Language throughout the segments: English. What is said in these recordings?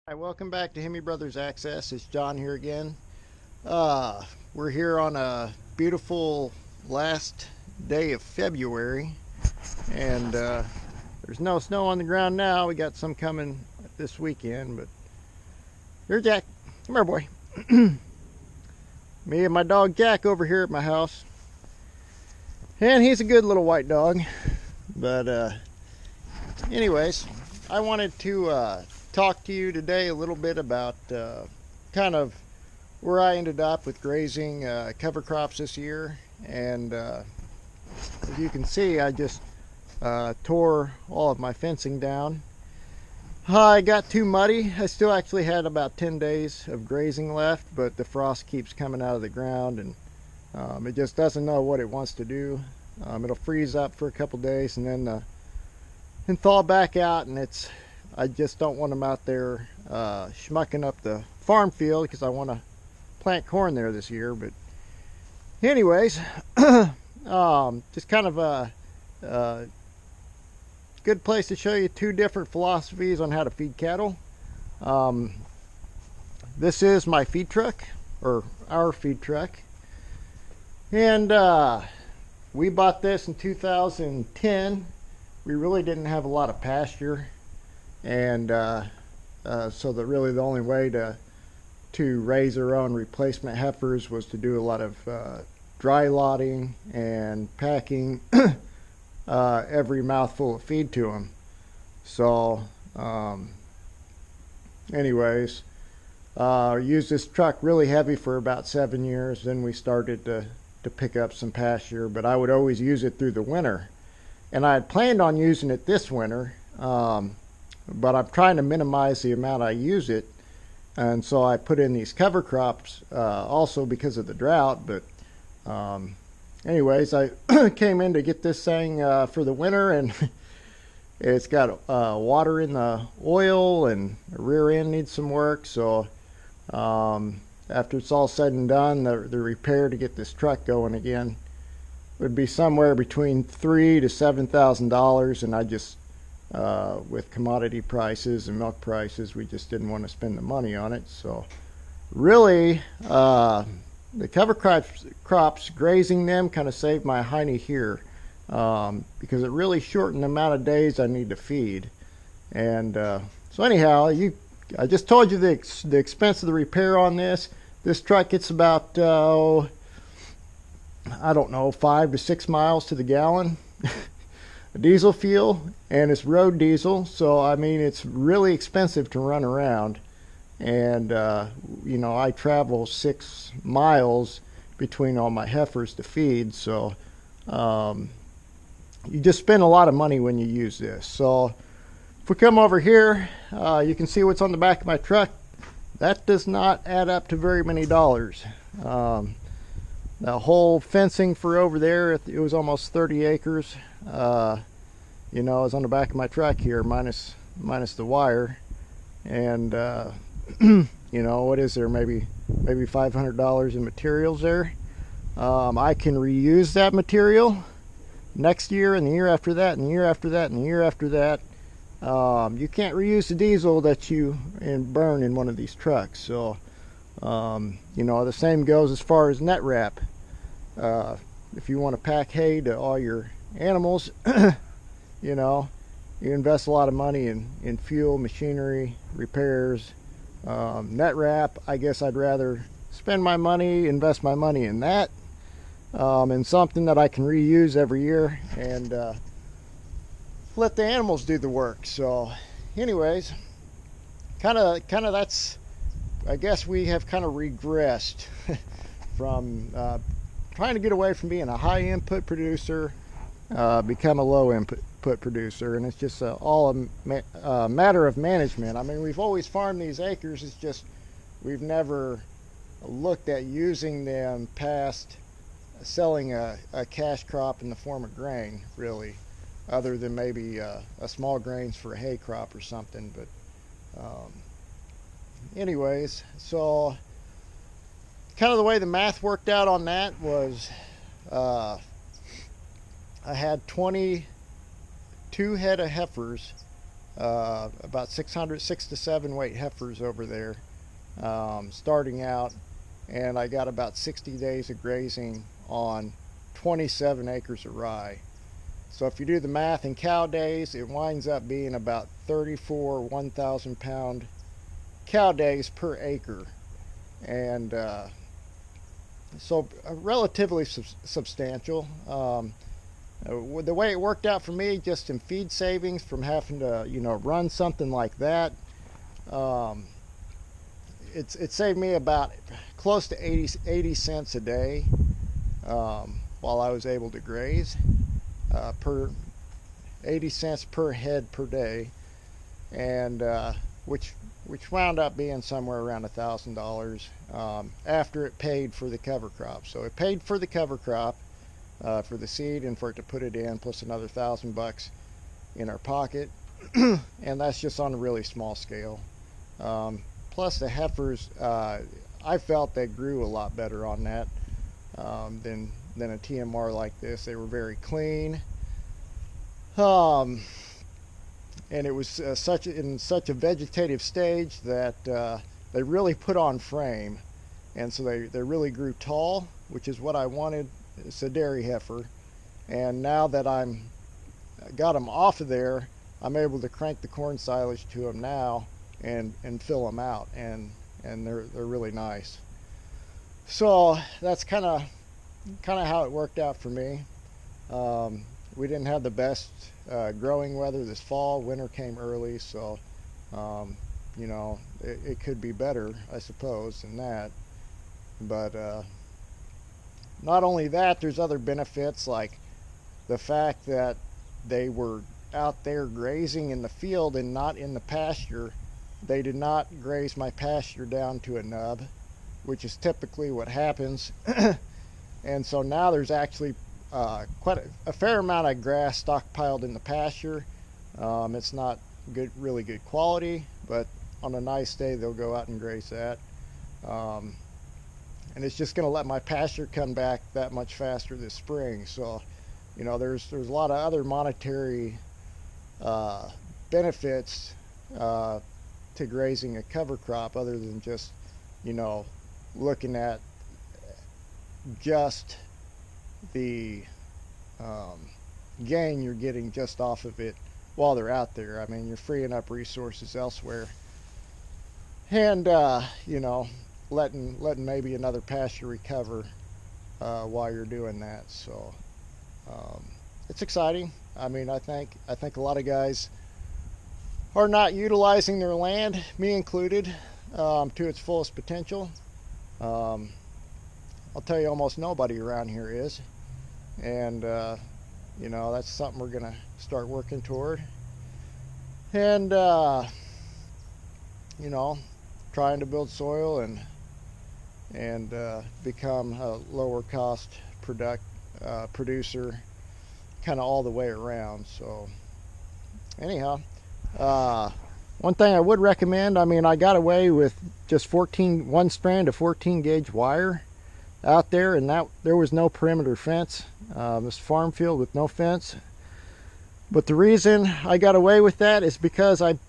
Hi, welcome back to Hemi Brothers Access. It's John here again. We're here on a beautiful last day of February, and there's no snow on the ground now. We got some coming this weekend, but here's Jack. Come here, boy. Me and my dog Jack over here at my house, and he's a good little white dog. But anyways, I wanted to talk to you today a little bit about kind of where I ended up with grazing cover crops this year. And as you can see, I just tore all of my fencing down. I got too muddy. I still actually had about 10 days of grazing left, but the frost keeps coming out of the ground, and it just doesn't know what it wants to do. It'll freeze up for a couple days and then thaw back out, and I just don't want them out there schmucking up the farm field because I want to plant corn there this year. But anyways, just kind of a good place to show you two different philosophies on how to feed cattle. This is my feed truck, or our feed truck, and we bought this in 2010. We really didn't have a lot of pasture, and so that really the only way to raise our own replacement heifers was to do a lot of dry lotting and packing every mouthful of feed to them. So anyways, used this truck really heavy for about 7 years. Then we started to pick up some pasture, but I would always use it through the winter, and I had planned on using it this winter, but I'm trying to minimize the amount I use it, and so I put in these cover crops also because of the drought. But anyways, I came in to get this thing for the winter, and it's got water in the oil, and the rear end needs some work. So after it's all said and done, the repair to get this truck going again would be somewhere between $3,000 to $7,000, and I just with commodity prices and milk prices, we just didn't want to spend the money on it. So really, the cover crops, grazing them kind of saved my hiney here, because it really shortened the amount of days I need to feed. And so anyhow, I just told you the expense of the repair on this. This truck gets about I don't know, 5 to 6 miles to the gallon diesel fuel, and it's road diesel, so I mean it's really expensive to run around. And you know, I travel 6 miles between all my heifers to feed, so you just spend a lot of money when you use this. So if we come over here, you can see what's on the back of my truck. That does not add up to very many dollars. The whole fencing for over there, it was almost 30 acres. You know, is on the back of my truck here, minus the wire. And you know, what is there, maybe $500 in materials there. I can reuse that material next year, and the year after that, and the year after that, and the year after that. You can't reuse the diesel that you burn in one of these trucks. So you know, the same goes as far as net wrap. If you want to pack hay to all your animals, you know, you invest a lot of money in fuel, machinery, repairs. Net wrap, I guess I'd rather spend my money, invest my money in that, in something that I can reuse every year, and let the animals do the work. So anyways, kind of that's, I guess we have kind of regressed from trying to get away from being a high input producer, become a low input producer, and it's just all a matter of management. I mean, we've always farmed these acres, it's just we've never looked at using them past selling a cash crop in the form of grain, really, other than maybe a small grains for a hay crop or something. But anyways, so kind of the way the math worked out on that was I had 22 head of heifers about 6 to 7 weight heifers over there, starting out, and I got about 60 days of grazing on 27 acres of rye. So if you do the math in cow days, it winds up being about 34 1,000 pound cow days per acre. And so relatively substantial. The way it worked out for me, just in feed savings from having to, run something like that, it saved me about close to 80 cents a day while I was able to graze, per 80 cents per head per day, and which wound up being somewhere around $1,000 after it paid for the cover crop. So it paid for the cover crop, for the seed and for it to put it in, plus another $1,000 in our pocket, and that's just on a really small scale. Plus the heifers, I felt they grew a lot better on that than a TMR like this. They were very clean, and it was in such a vegetative stage that they really put on frame, and so they really grew tall, which is what I wanted. It's a dairy heifer, and now that got them off of there, I'm able to crank the corn silage to them now and fill them out, and they're really nice. So that's kind of how it worked out for me. We didn't have the best growing weather this fall. Winter came early, so it could be better, I suppose, than that. But not only that, there's other benefits, like the fact that they were out there grazing in the field and not in the pasture. They did not graze my pasture down to a nub, which is typically what happens. And so now there's actually quite a fair amount of grass stockpiled in the pasture. It's not really good quality, but on a nice day they'll go out and graze that. And it's just going to let my pasture come back that much faster this spring. So, there's a lot of other monetary benefits to grazing a cover crop, other than just, looking at just the gain you're getting just off of it while they're out there. I mean, you're freeing up resources elsewhere, and letting maybe another pasture recover while you're doing that. So it's exciting. I mean, I think a lot of guys are not utilizing their land, me included, to its fullest potential. I'll tell you, almost nobody around here is, and that's something we're gonna start working toward, and trying to build soil and become a lower cost producer, kind of all the way around. So anyhow, one thing I would recommend, I mean, I got away with just one strand of 14 gauge wire out there, and there was no perimeter fence. This farm field with no fence. But the reason I got away with that is because I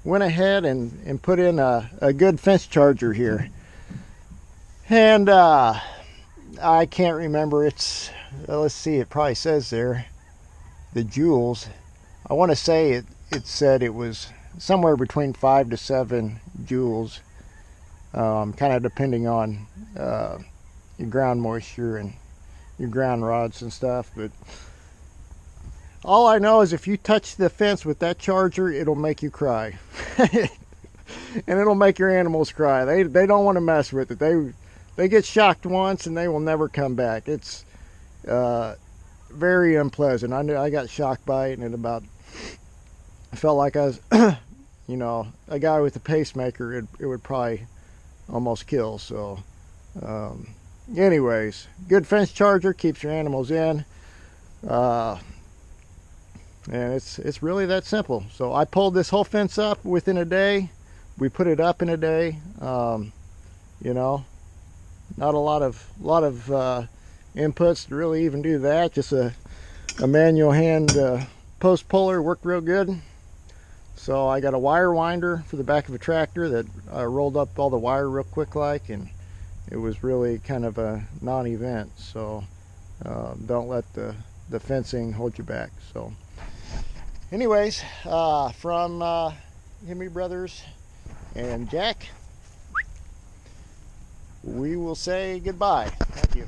went ahead and put in a good fence charger here. And I can't remember, let's see, it probably says there, the joules. I want to say it said it was somewhere between 5 to 7 joules, kind of depending on your ground moisture and your ground rods and stuff. But all I know is if you touch the fence with that charger, it'll make you cry. And it'll make your animals cry. They don't want to mess with it. They get shocked once and they will never come back. It's very unpleasant. I got shocked by it, and I felt like I was a guy with a pacemaker. It would probably almost kill. So anyways, good fence charger keeps your animals in, and it's really that simple. So I pulled this whole fence up within a day. We put it up in a day. Not a lot of inputs to really even do that. Just a manual hand post puller worked real good. So I got a wire winder for the back of a tractor that rolled up all the wire real quick like, and it was really kind of a non-event. So don't let the fencing hold you back. So anyways, from Hemi Brothers and Jack, we will say goodbye. Thank you.